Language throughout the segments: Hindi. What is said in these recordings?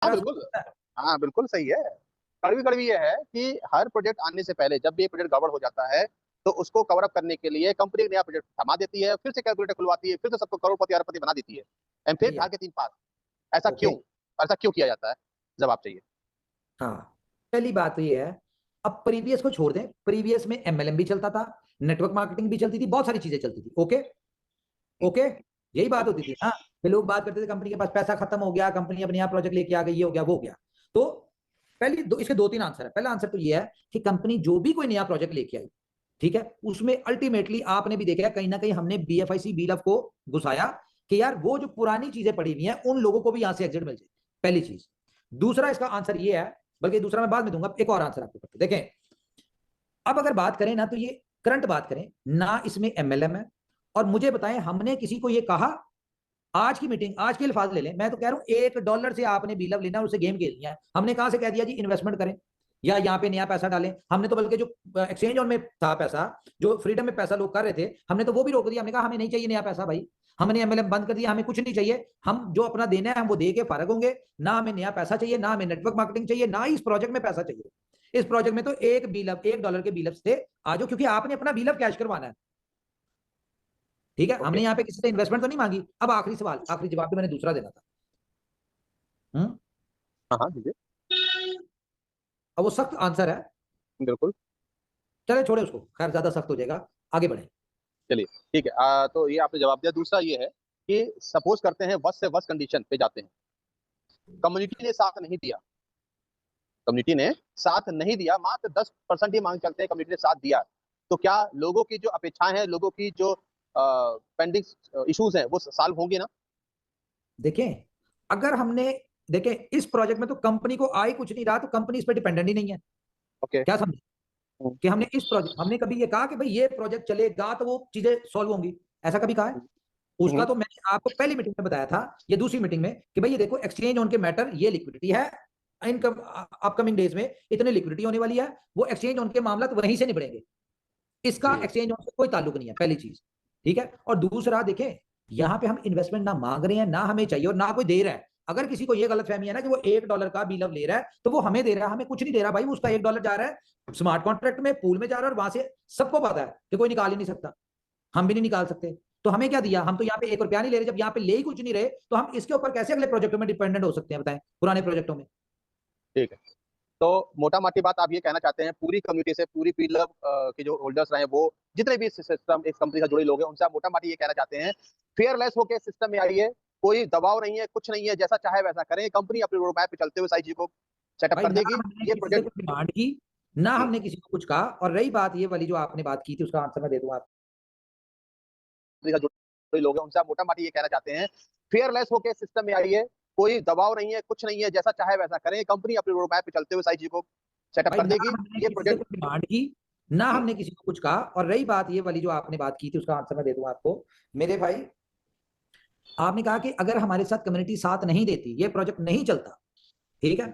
हाँ मेरा बिल्कुल। सोचता है। हाँ बिल्कुल सही है। कड़वी कड़वी ये है कि हर प्रोजेक्ट आने से पहले जब भी प्रोजेक्ट गड़बड़ हो जाता है तो उसको कवर अप करने के लिए कंपनी एक नया प्रोजेक्ट थमा देती है, फिर से कैलकुलेटर खुलवाती है, फिर से सबको करोड़पति अरबपति बना देती है, एंड फिर सही है। धार के तीन पास। ऐसा ओके। क्यों? ऐसा क्यों किया जाता है? जवाब चाहिए। हाँ, पहली बात तो ये है, अब प्रीवियस को छोड़ दें, प्रीवियस में एमएलएम भी चलता था, नेटवर्क मार्केटिंग भी चलती थी, बहुत सारी चीजें चलती थी। ओके। ओके। यही बात होती थी ना, फिर लोग बात करते थे कंपनी के पास पैसा खत्म हो गया, कंपनी अपने यहाँ प्रोजेक्ट लेके आ गई, ये हो गया वो हो गया। तो इसके दो तीन आंसर है। पहला आंसर तो ये है कि कंपनी जो भी कोई नया प्रोजेक्ट लेके आई, ठीक है, उसमें अल्टीमेटली आपने भी देखा है कहीं ना कहीं हमने बीएफआईसी बीलफ को घुसाया कि यार वो जो पुरानी चीजें पड़ी हुई हैं उन लोगों को भी यहां से एग्जिट मिल जाए। पहली चीज। दूसरा इसका आंसर ये है, बल्कि दूसरा मैं बाद में दूंगा, एक और आंसर आपको करते देखें। अब अगर बात करें ना, तो ये करंट बात करें ना, इसमें एमएलएम है। और मुझे बताएं, हमने किसी को ये कहा, आज की मीटिंग, आज के अल्फाज ले लें, मैं तो कह रहा हूं $1 से आपने बिलअप लेना, उससे गेम खेलनी है, हमने कहां से कह दिया जी इन्वेस्टमेंट करें या यहाँ पे नया पैसा डालें? हमने तो बल्कि जो एक्सचेंज ऑन में था पैसा, जो फ्रीडम में पैसा लोग कर रहे थे, हमने तो वो भी रोक दिया। हमने कहा हमें नहीं चाहिए नया पैसा भाई, हमने एमएलएम बंद कर दिया, हमें कुछ नहीं चाहिए, हम जो अपना देना है हम वो दे के फारग होंगे। ना हमें नया पैसा चाहिए, ना हमें नेटवर्क मार्केटिंग चाहिए, ना ही इस प्रोजेक्ट में पैसा चाहिए। इस प्रोजेक्ट में तो $1 के बिलअप से आ जाओ, क्योंकि आपने अपना बिलअप कैश करवाना है। ठीक है, ओके। हमने यहाँ पे किसी से इन्वेस्टमेंट तो नहीं मांगी। अब आखिरी सवाल, आखिरी जवाब भी मैंने दूसरा देना था। हाँ हाँ दीजिए। अब वो सख्त आंसर है, बिल्कुल। चले छोड़े उसको, खैर ज्यादा सख्त हो जाएगा, आगे बढ़े। चलिए ठीक है। तो ये आपने जवाब दिया। दूसरा ये है कि सपोज करते हैं वर्स्ट से वर्स्ट कंडीशन पे जाते हैं, कम्युनिटी ने साथ नहीं दिया, कम्युनिटी ने साथ नहीं दिया, मात्र 10% ही मांग चलते हैं, कम्युनिटी ने साथ दिया, तो क्या लोगों की जो अपेक्षाएं हैं, लोगों की जो पेंडिंग इश्यूज हैं वो सॉल्व होंगे ना? देखें, अगर हमने, देखें इस प्रोजेक्ट में तो कंपनी को आए कुछ नहीं रहा, तो कंपनी इस पर डिपेंडेंट ही नहीं है। ओके। क्या समझे कि हमने इस प्रोजेक्ट, हमने कभी ये कहा कि भाई ये प्रोजेक्ट चलेगा तो वो चीजें सॉल्व होंगी? ऐसा कभी कहा है? उसका तो मैंने आपको पहली मीटिंग में बताया था, ये दूसरी मीटिंग में, कि भाई ये देखो एक्सचेंज ऑन के मैटर, ये लिक्विडिटी है, इनकम अपकमिंग डेज में इतनी लिक्विडिटी होने वाली है, वो एक्सचेंज ऑन के मामला तो वहीं से निबड़ेंगे, इसका जी। एक्सचेंज ऑन से कोई ताल्लुक नहीं है, पहली चीज। ठीक है। और दूसरा देखें, यहाँ पे हम इन्वेस्टमेंट ना मांग रहे हैं, ना हमें चाहिए, और ना कोई दे रहा है। अगर किसी को ये गलत फहमी है ना कि वो $1 का बिल ले रहा है तो वो हमें दे रहा है, हमें कुछ नहीं दे रहा भाई, उसका $1 जा रहा है स्मार्ट कॉन्ट्रैक्ट में, पूल में जा रहा है, और वहां से सबको पता है कि कोई निकाल ही नहीं सकता, हम भी नहीं निकाल सकते। तो हमें क्या दिया? हम तो यहाँ पे $1 नहीं ले रहे। जब यहाँ पे ले ही कुछ नहीं रहे, तो हम इसके ऊपर कैसे अगले प्रोजेक्टों में डिपेंडेंट हो सकते हैं बताएं, पुराने प्रोजेक्टों में? ठीक है। तो मोटा मोटी बात आप ये कहना चाहते हैं, पूरी कम्युनिटी से, पूरी पीलब के जो होल्डर्स रहे, वो जितने भी सिस्टम इस कंपनी से जुड़े लोग हैं, उनसे आप मोटा मोटी ये कहना चाहते हैं फेयरलेस होकर सिस्टम में आइए, कोई दबाव नहीं है, कुछ नहीं है, जैसा चाहे वैसा करें, कंपनी अपने रोड मैप पे चलते हुए सारी चीजों को सेटअप भाई कर ना देगी। हमने ये किसी से प्रोजेक्ट। कुछ डिमांड की, ना हमने किसी को कुछ कहा। और रही बात ये वाली जो आपने बात की थी, उसका आंसर मैं दे दूंगा आपको। जुड़े लोग हैं, उनसे आप मोटा मोटी ये कहना चाहते हैं फेयरलेस होकर सिस्टम में आइए, कोई दबाव नहीं है, कुछ नहीं है, जैसा चाहे वैसा करें, कंपनी अपने रोड मैप पे चलते हुए सारी चीजों को सेटअप भाई कर ना देगी। हमने ये किसी से प्रोजेक्ट। कुछ डिमांड की, ना हमने किसी को कुछ कहा। और रही बात ये वाली जो आपने बात की थी, उसका आंसर मैं दे दूंगा आपको। मेरे भाई, आपने कहा कि अगर हमारे साथ कम्युनिटी साथ नहीं देती, ये प्रोजेक्ट नहीं चलता, ठीक है,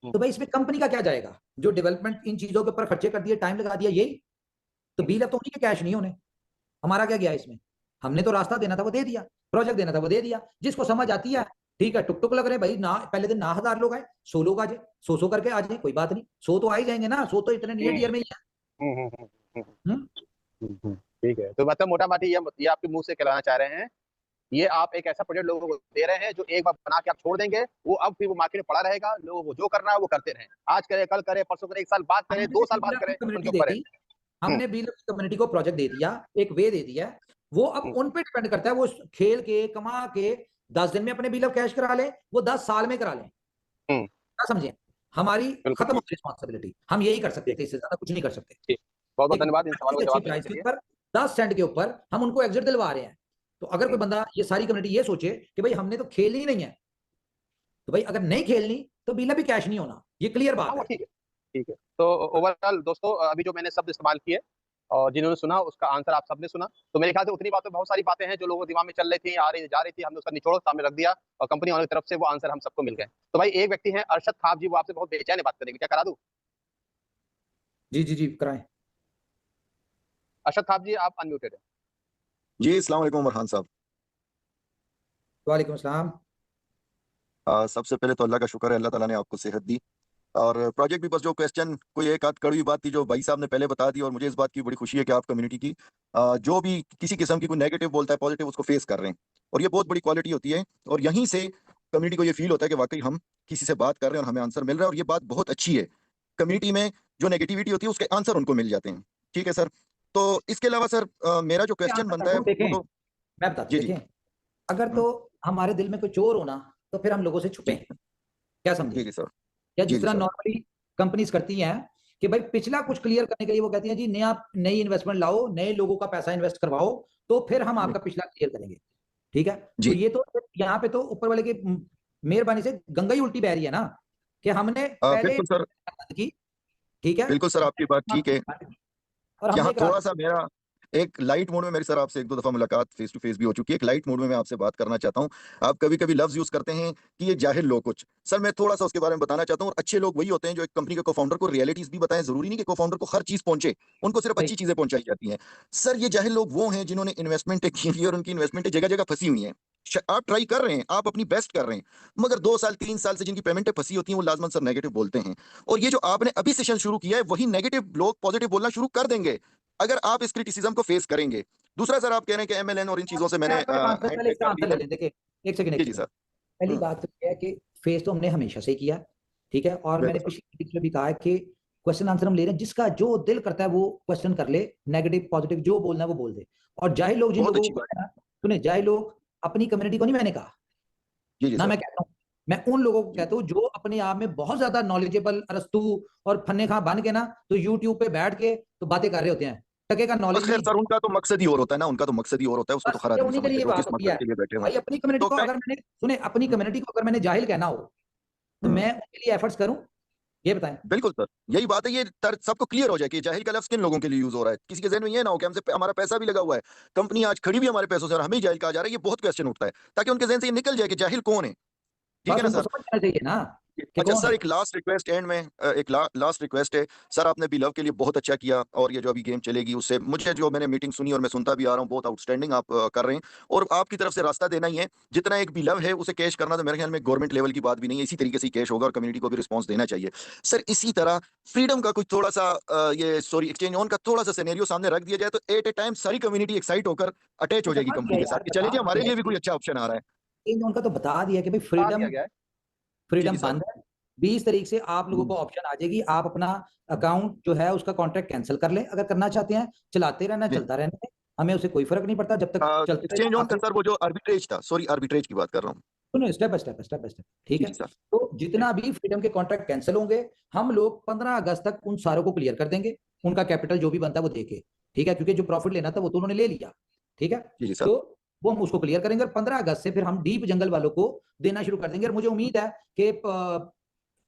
तो भाई इसमें कंपनी का क्या जाएगा? जो डेवलपमेंट इन चीजों के ऊपर खर्चे कर दिए, टाइम लगा दिया, यही तो बिल अब तो उन्हीं के कैश नहीं होने, हमारा क्या गया इसमें? हमने तो रास्ता देना था वो दे दिया, प्रोजेक्ट देना था वो दे दिया, जिसको समझ आती है ठीक है, टुक टुक लग रहे भाई ना, पहले दिन ना 1000 लोग आए, 100 लोग आ जाए, 100 करके आ जाए, कोई बात नहीं, 100 तो आ ही जाएंगे ना, 100 तो इतने नियर डियर में ही हम्म। है। ठीक है। तो मतलब मोटा माटी ये आपके मुंह से कहलाना चाह रहे हैं, ये आप एक ऐसा प्रोजेक्ट लोगों को दे रहे हैं जो एक बार बना के आप छोड़ देंगे, वो अब फिर वो मार्केट में पड़ा रहेगा, लोगों को जो करना है वो करते रहें, आज करे, कल करे, परसों करे, एक साल बाद करे, हमने 2 साल बाद बिल्डअप की करे, उनके कम्युनिटी दे ऊपर है। दी, हम्म। हमने बिल्डअप की कम्युनिटी को प्रोजेक्ट दे दिया, एक वे दे दिया, वो अब हम्म। उन पे डिपेंड करता है, वो खेल के कमा के 10 दिन में अपने बिल्डअप कैश करा ले, वो 10 साल में करा ले। हम्म। क्या समझे? हमारी बिल्कुल खत्म हो ठीक। गई रिस्पॉन्सिबिलिटी, हम यही कर सकते ठीक। थे, इससे ज्यादा कुछ नहीं कर सकते। ठीक। बहुत बहुत एक धन्यवाद इन अच्छी सवालों से का अच्छी जवाब देने प्राइस के के लिए। ऊपर 10 सेंट के ऊपर हम उनको एग्जिट दिलवा रहे हैं। तो अगर कोई हम्म। बंदा, ये सारी कम्युनिटी ये सोचे कि भाई हमने तो खेलनी ही नहीं है, तो भाई अगर नहीं खेलनी तो बिल भी कैश नहीं होना, ये क्लियर हाँ बात वो है। ठीक है। ठीक है। तो ओवरऑल दोस्तों, अभी जो मैंने शब्द इस्तेमाल किए और जिन्होंने सुना उसका आंसर आप सबने सुना, तो मेरे ख्याल से उतनी बातें, बहुत सारी बातें हैं जो लोगों के दिमाग में चल रही थी, आ रही जा रही थी, हमने उसका निचोड़ सामने रख दिया, और कंपनी वालों की तरफ से वो आंसर हम सबको मिल गए। तो भाई एक व्यक्ति है अरशद खाब जी, वो आपसे बहुत बेचैन है बात करेंगे, क्या करा दूं? जी जी जी, कराएं। अरशद खाब जी, आप अनम्यूटेड है। जी, अस्सलाम वालेकुम फरहान साहब। वालेकुम अस्सलाम। सबसे पहले तो अल्लाह का शुक्र है, अल्लाह ताला ने आपको सेहत दी। और प्रोजेक्ट भी बस जो क्वेश्चन कोई एक आध कड़वी बात थी जो भाई साहब ने पहले बता दी, और मुझे इस बात की बड़ी खुशी है कि आप कम्युनिटी की जो भी किसी किस्म की कोई नेगेटिव बोलता है पॉजिटिव उसको फेस कर रहे हैं, और ये बहुत बड़ी क्वालिटी होती है। और यहीं से कम्युनिटी को ये फील होता है कि वाकई हम किसी से बात कर रहे हैं और हमें आंसर मिल रहा है, और ये बात बहुत अच्छी है। कम्युनिटी में जो नेगेटिविटी होती है उसके आंसर उनको मिल जाते हैं। ठीक है सर। तो इसके अलावा सर मेरा जो क्वेश्चन बनता है वो देखें, तो मैं बताता हूँ, जी जी। देखें, अगर तो हमारे दिल में कोई चोर होना तो फिर हम लोगों से छुपे, जी क्या जी समझे? जी सर। या जी जिस जी तरह सर। नॉर्मली कंपनीज करती हैं कि भाई पिछला कुछ क्लियर करने के लिए वो कहती हैं जी नई इन्वेस्टमेंट लाओ, नए लोगों का पैसा इन्वेस्ट करवाओ, तो फिर हम आपका पिछला क्लियर करेंगे। ठीक है, तो जी ये तो यहाँ पे तो ऊपर वाले की मेहरबानी से गंगा ही उल्टी बह रही है ना, कि हमने पहले बिल्कुल सर। की, ठीक है, बिल्कुल सर, आपकी बात ठीक है। और हमने यहाँ एक थोड़ा रास्ता, सा मेरा एक लाइट मोड में मेरी सर आपसे एक दो दफा मुलाकात फेस टू फेस भी हो चुकी है। एक लाइट मोड में मैं आपसे बात करना चाहता हूँ। आप कभी कभी लफ्ज यूज करते हैं कि ये जाहिल लोग कुछ, सर मैं थोड़ा सा उसके बारे में बताना चाहता हूँ। और अच्छे लोग वही होते हैं जो एक कंपनी के को-फाउंडर को रियलिटीज भी बताएं। जरूरी नहीं कि को-फाउंडर को हर चीज पहुंचे, उनको सिर्फ अच्छी चीजें पहुंचाई जाती हैं। सर ये जाहिल लोग वो हैं जिन्होंने इन्वेस्टमेंट की हुई है और उनकी इन्वेस्टमेंट जगह जगह फंसी हुई है। आप ट्राई कर रहे हैं, आप अपनी बेस्ट कर रहे हैं, मगर 2 साल 3 साल से जिनकी पेमेंटें फंसी होती हैं वो लाजमन सर नेगेटिव बोलते हैं। और ये जो आपने अभी सेशन शुरू किया है वही नेगेटिव लोग पॉजिटिव बोलना शुरू कर देंगे अगर आप इस क्रिटिसिज्म को फेस करेंगे। दूसरा सर, आप कह रहे हैं कि एमएलएन और इन चीजों से मैंने आपका एक आंसर, हैंड पहले शेक इसका कर दी आंसर ले है। लें। देखिए, एक सेकंड, जी एक जी सेकंड। सर। पहली बात तो ये है कि फेस तो हमने हमेशा से किया, ठीक है, और मैंने बिल्कुल सर। पिछले वीडियो में भी कहा है कि क्वेश्चन आंसर हम ले रहे हैं, जिसका जो दिल करता है वो क्वेश्चन कर ले, नेगेटिव पॉजिटिव जो बोलना है वो बोल दे। और जाहिल लोग, जिन बहुत लोगों अच्छी को बात। सुने, जाहिल लोग अपनी कम्युनिटी को नहीं मैंने कहा जी जी ना, सर। मैं कहता हूँ, मैं उन लोगों को जी कहता हूँ जो अपने आप में बहुत ज्यादा नॉलेजेबल अरस्तू और फन्ने खां बन के ना तो यूट्यूब पे बैठ के तो बातें कर रहे होते हैं, टके का बस नॉलेज खैर नहीं। सर, उनका तो मकसद ही और होता है ना, उनका तो मकसद ही और होता है, उसको तो बस हर ये आदमी उन्हीं के समझता है लिए कि वो बात किस होती मकसद है। के लिए बैठे हुए भाई हैं। अपनी कम्युनिटी तो को अगर मैंने, सुने, अपनी कम्युनिटी को अगर मैंने जाहिल कहना हो तो हम्म, मैं उनके लिए एफर्ट्स करूं, ये बताएं। बिल्कुल सर, यही बात है। ये सबको क्लियर हो जाए कि जाहिल का लफ्ज किन लोगों के लिए यूज हो रहा है। किसी के जहन में ये ना हो कि हमसे हमारा पैसा भी लगा हुआ है, कंपनी आज खड़ी भी हमारे पैसों से और हमें ही जाहिल कहा जा रहा है। ये बहुत क्वेश्चन उठता है, ताकि उनके जहन से ये निकल जाए कि जाहिल कौन है। ठीक है बस ना उनको सर। समझ आना चाहिए ना कि अच्छा कौन सर, है। एक लास्ट रिक्वेस्ट एंड में, एक लास्ट रिक्वेस्ट है सर। आपने बिलव के लिए बहुत अच्छा किया, और ये जो अभी गेम चलेगी उससे मुझे, जो मैंने मीटिंग सुनी और मैं सुनता भी आ रहा हूँ, बहुत आउटस्टैंडिंग आप कर रहे हैं। और आपकी तरफ से रास्ता देना ही है, जितना एक बिलव है उसे कैश करना तो मेरे ख्याल में गवर्नमेंट लेवल की बात भी नहीं है। इसी तरीके से कैश होगा और कम्युनिटी को भी रिस्पॉन्स देना चाहिए सर। इसी तरह फ्रीडम का कुछ थोड़ा सा ये सॉरी एक्सचेंज ऑन का थोड़ा सा सिनेरियो सामने रख दिया जाए तो एट ए टाइम सारी कम्युनिटी एक्साइट होकर अटैच हो जाएगी बता कंपनी दिया के साथ यार, कि चले बता जी, हमारे दिया लिए भी कोई अच्छा ऑप्शन आ रहा है। है, उनका तो बता दिया कि भाई बता दिया फ्रीडम, गया है। जी जी फ्रीडम सर। बंद है। 20 तारीख से आप लोगों हम्म, को ऑप्शन आ जाएगी, आप अपना अकाउंट जो है उसका कॉन्ट्रैक्ट कैंसिल कर लें अगर करना चाहते हैं, चलाते रहना, जी। चलता रहना है, हमें उससे कोई फर्क नहीं पड़ता जब तक चलते एक्सचेंज रहेगा। ऑन का आखिर सर वो जो आर्बिट्रेज था, सॉरी आर्बिट्रेज की बात कर रहा हूँ। सुनो, step by step, step by step, ठीक जी है। जी सर। तो जी जितना भी फ्रीडम के कॉन्ट्रैक्ट कैंसिल होंगे, हम लोग 15 अगस्त तक उन सारों को क्लियर कर देंगे, उनका कैपिटल जो भी बनता है वो देके, ठीक है, क्योंकि जो प्रॉफिट लेना था वो तो उन्होंने ले लिया, ठीक है। जी जी सर। तो वो हम उसको क्लियर करेंगे और 15 अगस्त से फिर हम डीप जंगल वालों को देना शुरू कर देंगे। और मुझे उम्मीद है कि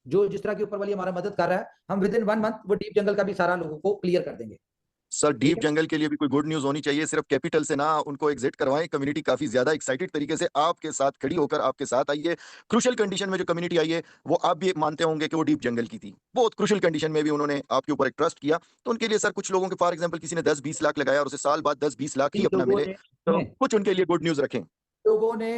जो जिस तरह के ऊपर वाली हमारा मदद कर रहा है, हम विद इन 1 मंथ वो डीप जंगल का भी सारा लोगों को क्लियर कर देंगे, सर ठीक डीप है। जंगल के लिए भी कोई गुड न्यूज होनी चाहिए, सिर्फ कैपिटल से ना उनको एग्जिट करवाएं। कम्युनिटी काफी ज्यादा एक्साइटेड तरीके से आपके साथ खड़ी होकर आपके साथ आई है। क्रुशियल कंडीशन में जो कम्युनिटी आई है वो आप भी मानते होंगे कि वो डीप जंगल की थी। बहुत क्रुशियल कंडीशन में भी उन्होंने आपके ऊपर एक ट्रस्ट किया। तो उनके लिए सर, कुछ लोगों के फॉर एग्जाम्पल किसी ने 10-20 लाख लगाया और उसे साल बाद 10-20 लाख ही इन अपना लोगों मिले, ने, तो कुछ उनके लिए गुड न्यूज रखें। लोगों ने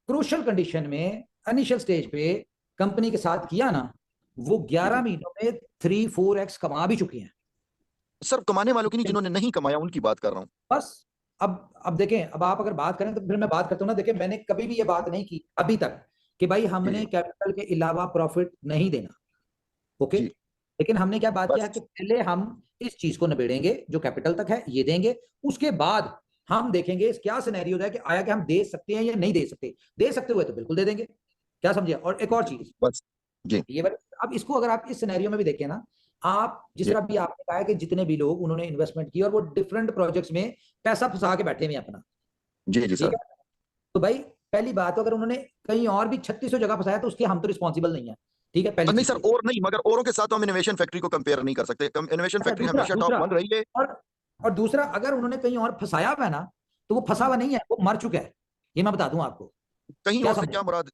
क्रूशल कंडीशन में इनिशियल स्टेज पे कंपनी के साथ किया ना, वो जी 11 जी महीनों में 3-4x कमा भी चुकी हैं। सर, कमाने वालों की नहीं, जिन्होंने नहीं कमाया उनकी बात कर रहा हूँ। बस अब देखें, अब आप अगर बात करें तो फिर मैं बात करता हूँ ना। देखिए, मैंने कभी भी ये बात नहीं की अभी तक कि भाई जी जी हमने कैपिटल के अलावा प्रॉफिट नहीं देना, ओके। जी। लेकिन हमने क्या बात किया है बस कि पहले हम इस चीज को निबेड़ेंगे, जो कैपिटल तक है ये देंगे, उसके बाद हम देखेंगे क्या सिनेरियो है कि आया कि हम दे सकते हैं या नहीं दे सकते। दे सकते हुए तो बिल्कुल दे देंगे, क्या समझे। और एक और चीज, बस। जी ये बार अब इसको अगर आप इस सिनेरियो में भी देखें ना, आप जिस जी तरह भी आपने कहा है कि जितने भी लोग उन्होंने इन्वेस्टमेंट की और वो डिफरेंट प्रोजेक्ट्स में पैसा फंसा के बैठे हुए अपना, जी जी ठीक सर। है। तो भाई पहली बात तो, अगर उन्होंने कहीं और भी 3600 जगह फंसाया तो उसके हम तो रिस्पॉन्सिबल नहीं है, ठीक है, पहली नहीं चीज सर, ये। और नहीं, मगर औरों के साथ तो हम इनोवेशन फैक्ट्री को कंपेयर नहीं कर सकते। इनोवेशन अच्छा, फैक्ट्री दूसरा हमेशा टॉप दूसरा 1 रही है। और और दूसरा, अगर उन्होंने कहीं और फंसाया हुआ है ना, तो वो फंसा हम्म, हुआ नहीं है, वो मर चुका है, ये मैं बता दूं आपको, कहीं क्या और से समझे। क्या मुराद?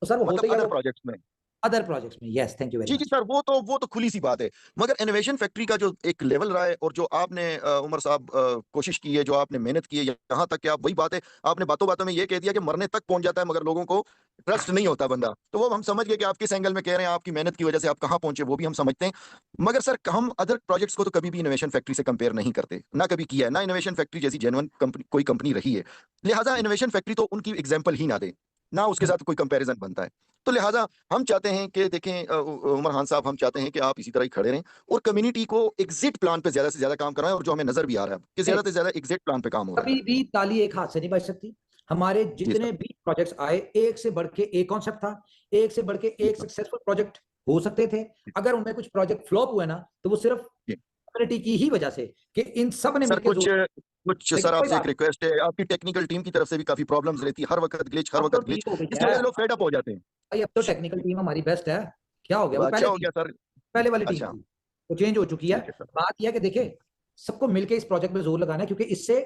तो सर वो मतलब होते ही अदर अगर, प्रोजेक्ट्स में। अदर प्रोजेक्ट्स में। यस, थैंक यू वेरी जी जी मच। सर, वो तो खुली सी बात है। मगर इनोवेशन फैक्ट्री का जो एक लेवल रहा है और जो आपने उमर साहब कोशिश की है, जो आपने मेहनत की है, यहाँ तक कि आप वही बात है, आपने बातों बातों में ये कह दिया कि मरने तक पहुंच जाता है मगर लोगों को ट्रस्ट नहीं होता बंदा। तो वो हम समझ गए कि आप किस एंगल में कह रहे हैं, आपकी मेहनत की वजह से आप कहाँ पहुंचे वो भी हम समझते हैं। मगर सर हम अदर प्रोजेक्ट्स को तो कभी भी इनोवेशन फैक्ट्री से कंपेयर नहीं करते, ना कभी किया है, ना इनोवेशन फैक्ट्री जैसी जेन्युइन कंपनी कोई कंपनी रही है। लिहाजा इनोवेशन फैक्ट्री तो उनकी एग्जाम्पल ही ना दे, ना उसके साथ कोई कंपैरिजन बनता है। तो लिहाजा हम चाहते हैं कि देखें उमर खान साहब, हम चाहते हैं कि आप इसी तरह ही खड़े रहें और कम्युनिटी को एग्जिट प्लान पे ज्यादा से ज्यादा काम करवाएं, और जो हमें नजर भी आ रहा है कि ज्यादा से ज्यादा एग्जिट प्लान पे काम हो रहा है। कभी भी ताली एक हाथ से नहीं बज सकती। हमारे जी जितने सर। भी प्रोजेक्ट्स आए, एक से बढ़ के एक कॉन्सेप्ट था, एक से बढ़ के जी एक सर। सक्सेसफुल प्रोजेक्ट हो सकते थे। अगर उनमें कुछ प्रोजेक्ट फ्लॉप हुए ना, तो वो सिर्फ जी। कम्युनिटी की ही वजह से, कि इन सब ने सर मिलकर कुछ कुछ लेकिन सर कोई आपसे एक बात रिक्वेस्ट है, आपकी टेक्निकल टीम की तरफ से भी काफी प्रॉब्लम्स रहती है, हर वक्त ग्लिच, हर अब तो वक्त ग्लिच, ठीक हो गई इसकी है वजह से लोग फेड अप हो जाते हैं। भाई। अब तो टेक्निकल टीम हमारी बेस्ट है। क्या हो गया, वो अच्छा पहले हो थी, गया सर। पहले वाली टीम अच्छा। थी, वो चेंज हो चुकी है। ठीक है सर। बात यह है कि देखिए, सबको मिलकर इस प्रोजेक्ट में जोर लगाना है, क्योंकि इससे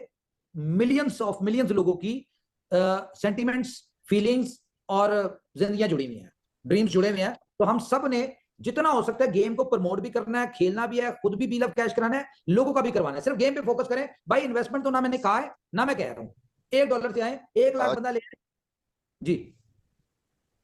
मिलियंस लोगों की सेंटिमेंट्स, फीलिंग्स और जिंदगियां जुड़ी हुई हैं, ड्रीम्स जुड़े हुए हैं। तो हम सब ने जितना हो सकता है गेम को प्रमोट भी करना है, खेलना भी है, खुद भी बिल ऑफ कैश कराना है, लोगों का भी करवाना है। सिर्फ गेम पे फोकस करें भाई। इन्वेस्टमेंट तो ना मैंने कहा है ना मैं कह रहा हूं, $1 से आए, 1 लाख बंदा ले जी।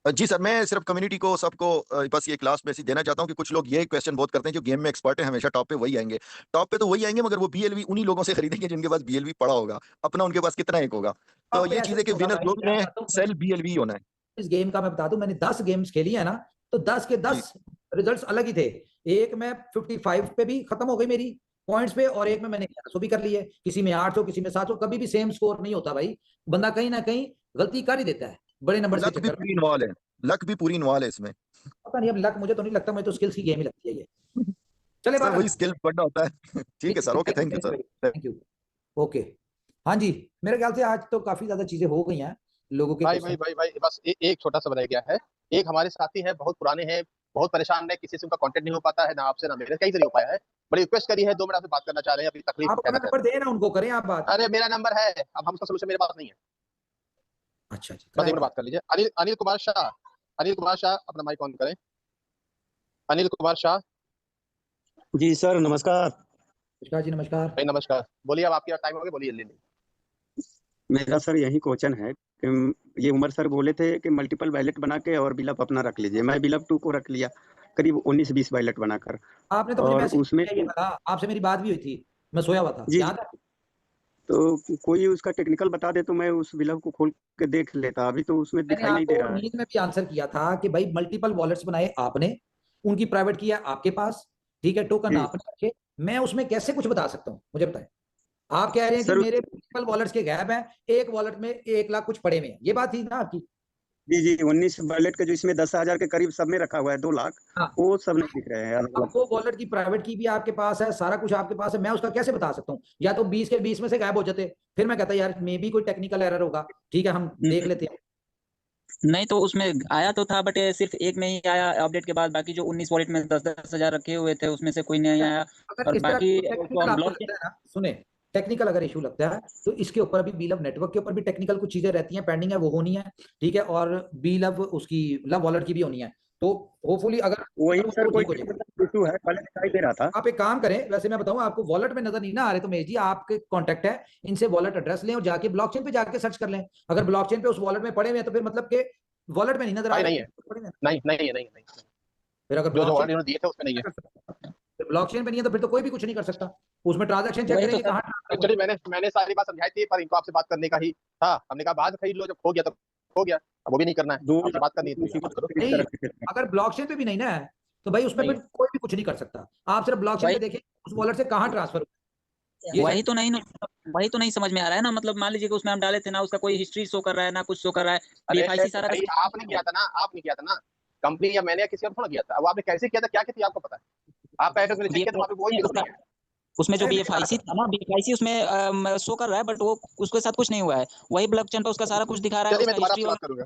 जी सर, मैं सिर्फ कम्युनिटी को सबको बस ये क्लास मैसेज देना चाहता हूँ कि कुछ लोग ये क्वेश्चन बहुत करते हैं, जो गेम में एक्सपर्ट है हमेशा टॉप पे वही आएंगे, टॉप पे तो वही आएंगे, मगर वो बीएलवी उन्हीं लोगों से खरीदेंगे जिनके पास बीएलवी पड़ा होगा, अपना उनके पास कितना एक होगा। तो अब ये ऐसे चीज है कि नहीं होगा विनर भाई, जो भी मैं है बताता हूँ। सेल बीएलवी होना है। इस गेम का मैं बता दूं, मैंने 10 गेम्स खेली है ना, तो 10 के जी 10 रिजल्ट्स अलग ही थे। एक में 55 पे भी खत्म हो गई मेरी पॉइंट्स पे, और एक में मैंने 1100 भी कर लिए, किसी में 800, किसी में 700। कभी भी सेम स्कोर नहीं होता भाई, बंदा कहीं ना कहीं गलती कर ही देता है बड़े नंबर के लक भी चक्कर में। पूरी इन्वॉल्व है, लक भी पूरी इन्वॉल्व है इसमें। पता नहीं, अब लक मुझे तो नहीं लगता, मुझे तो स्किल्स की गेम ही लगती है ये। चले सर बात वही स्किल पढ़ना होता है। ठीक है sir, okay, thank you sir. Thank you. Okay, हाँ जी। मेरे ख्याल से आज तो काफी ज्यादा चीजें हो गई हैं, लोगों के भाई भाई क्वेश्चन। भाई भाई बस एक छोटा सा रह गया है। एक हमारे साथी है, बहुत पुराने हैं, बहुत परेशान है, किसी से उनका कांटेक्ट नहीं हो पाता है, ना आपसे ना मेरे, कहीं से नहीं हो पाया है। बड़ी रिक्वेस्ट करी है, 2 मिनट आपसे बात करना चाह रहे हैं, अभी तकलीफ आप अपना कहना चाह नंबर रहे दें ना, उनको करें आप बात। हैं। अरे मेरा नंबर है, अब हम उसका सोल्यूशन मेरे पास नहीं है। अच्छा जी, बस कराए 1 मिनट बात। बात कर लीजिए। अनिल अनिल कुमार शाह, अनिल कुमार शाह, अपना माइक ऑन करें। अनिल कुमार शाह। जी सर, नमस्कार। नमस्कार जी, नमस्कार। भाई नमस्कार, बोलिए, अब आपकी टाइम हो गया, बोलिए जल्दी। मेरा सर यही क्वेश्चन है कि ये उमर सर बोले थे कि मल्टीपल बैलेट बना के और बिलअप अपना रख लीजिए। मैं बिलअप 2 को रख लिया, करीब 19-20 बैलेट बनाकर। आपने तो मुझे और मैसेज उसमें किया, ये था आपसे मेरी बात भी हुई थी, मैं सोया हुआ था, जी जी, याद है? तो कोई उसका टेक्निकल बता दे तो मैं उस बिलअप को खोल के देख लेता। अभी तो उसमें मैंने दिखाई नहीं दे आपको रहा है। नींद में भी आंसर किया था कि भाई मल्टीपल वॉलेट्स बनाए आपने, उनकी प्राइवेट की है आपके पास, ठीक है, टोकन जी आपने रखे। मैं उसमें कैसे कुछ बता सकता हूँ, मुझे बताएं। आप कह रहे हैं कि सर। मेरे मल्टीपल वॉलेट्स के गैप हैं, एक वॉलेट में 1 लाख कुछ पड़े हुए हैं, ये बात थी ना आपकी? जी जी, 19 बैलेट का जो इसमें 10,000 के करीब सब में रखा हुआ है, 2 लाख, हाँ, वो सब नहीं दिख रहे हैं अलग अब अलग। वो वॉलेट की प्राइवेट की भी आपके पास है, सारा कुछ आपके पास है, मैं उसका कैसे बता सकता हूँ? या तो 20 के 20 में से गायब हो जाते, फिर मैं कहता यार मे भी कोई टेक्निकल एरर होगा, ठीक है हम देख लेते हैं। नहीं तो उसमें आया तो था, बट सिर्फ एक में ही आया अपडेट के बाद। बाकी जो 19 वॉलेट में 10-10 हजार रखे हुए थे उसमें से कोई नहीं आया। अगर और इस तरह बाकी जो टेक्निकल हम आपको ब्लॉक लगता है ना, सुने, टेक्निकल अगर इशू लगता है तो इसके ऊपर अभी बी लव नेटवर्क के ऊपर भी टेक्निकल कुछ चीजें रहती हैं, पेंडिंग है, वो होनी है, ठीक है। और बी लव उसकी लव वॉलेट की भी होनी है, तो होपफुली अगर वही वो सर, कोई ठीक हो जाएगा। टेक्निकल इशू है, पहले दिखाई दे रहा था। आप एक काम करें, वैसे मैं बताऊं आपको, वॉलेट में नजर नहीं ना आ रहे तो महेश जी, आपके कॉन्टेक्ट है, इनसे वॉलेट एड्रेस लें और जाके ब्लॉकचेन पे जाके सर्च कर लें। अगर ब्लॉकचेन पे उस वॉलेट में पड़े हुए हैं तो फिर मतलब के वॉलेट में नहीं नजर आ भाई रहे नहीं है, तो पड़े हुए हैं। नहीं नहीं है, नहीं नहीं। फिर अगर जो जो ब्लॉकचेन ऑर्डर दिए थे उसमें नहीं है। ब्लॉकचेन पे नहीं है तो फिर तो कोई भी कुछ नहीं कर सकता, उसमें ट्रांजैक्शन चेक वही तो करेंगे सर। कहाँ ट्रांसफर हुआ है। एक्चुअली मैंने सारी बात समझाई थी, पर इनको आपसे बात करने का ही था। हमने कहा बाद खरीद लो, जब खो गया तो खो गया, अब वो भी नहीं करना है, दो आपसे बात करनी लाख थी, उसी आप को बात करो। इस नहीं, तरह से थे। अगर ब्लॉकचेन पे भी नहीं ना है तो भाई उसमें नहीं फिर है। कोई भी कुछ नहीं कर सकता। आप सिर्फ ब्लॉकचेन वही पे देखें उस वॉलेट से कहाँ ट्रांसफर हुआ, ये वही चेक। तो नहीं वही तो नहीं समझ में आ रहा है ना। मतलब मान लीजिए कि उसमें हम डाले थे ना, उसका कोई हिस्ट्री शो कर रहा है ना, कुछ शो कर रहा है। अरे बीएफआईसी सारा भाई आपने किया था ना, आपने किया था ना, कंपनी या मैंने या किसी और थोड़ा किया था। अब आपने कैसे किया था, क्या किया था, आपको पता है? आपका एड्रेस मैंने चेक किया तो वहाँ पे कोई बिल उसका नहीं है। उसमें जो अरे मेरी बात बीएफआईसी था ना, बीएफआईसी उसमें शो कर रहा है, बट वो उसके साथ कुछ नहीं हुआ है। वही ब्लॉकचेन पे उसका सारा कुछ दिखा रहा है, चलिए मैं उसका दोबारा हिस्ट्री आपसे बात वगैरह।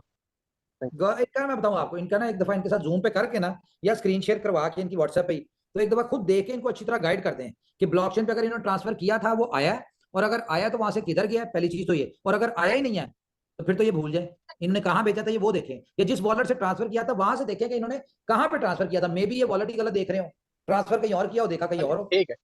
करूंगा। एक मैं बताऊं आपको, इनका ना एक दफा इनके साथ जूम पे करके ना, या स्क्रीन शेयर करवा के इनकी व्हाट्सएप पे ही, तो एक दफा खुद देख के इनको अच्छी तरह गाइड कर दें कि ब्लॉकचेन पे अगर इन्होंने ट्रांसफर किया था वो आया है, और अगर आया तो वहां से किधर गया, पहली चीज तो ये, और अगर आया ही नहीं है तो फिर तो ये भूल जाए, इन्होंने कहाँ भेजा था ये वो देखें, या जिस वॉलेट से ट्रांसफर किया था वहां से देखें कि इन्होंने कहाँ पे ट्रांसफर किया था। मे बी ये वॉलेट ही गलत देख रहे हो, ट्रांसफर कहीं और किया हो, देखा कहीं और हो। ठीक है,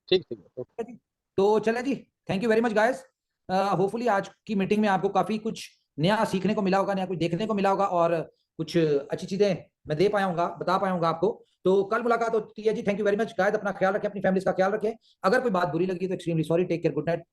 ठीक ठीक है, ठीक है जी। तो चले जी, thank you very much guys. Hopefully आज की मीटिंग में आपको काफी कुछ नया सीखने को मिला होगा, नया कुछ देखने को मिला होगा, और कुछ अच्छी चीजें मैं दे पाया हूँ, बता पाया हूँ आपको। तो कल मुलाकात होती है जी। Thank you very much guys, अपना ख्याल रखें, अपनी फैमिली का ख्याल रखें। अगर कोई बात बुरी लगी तो extremely sorry, take care, good night.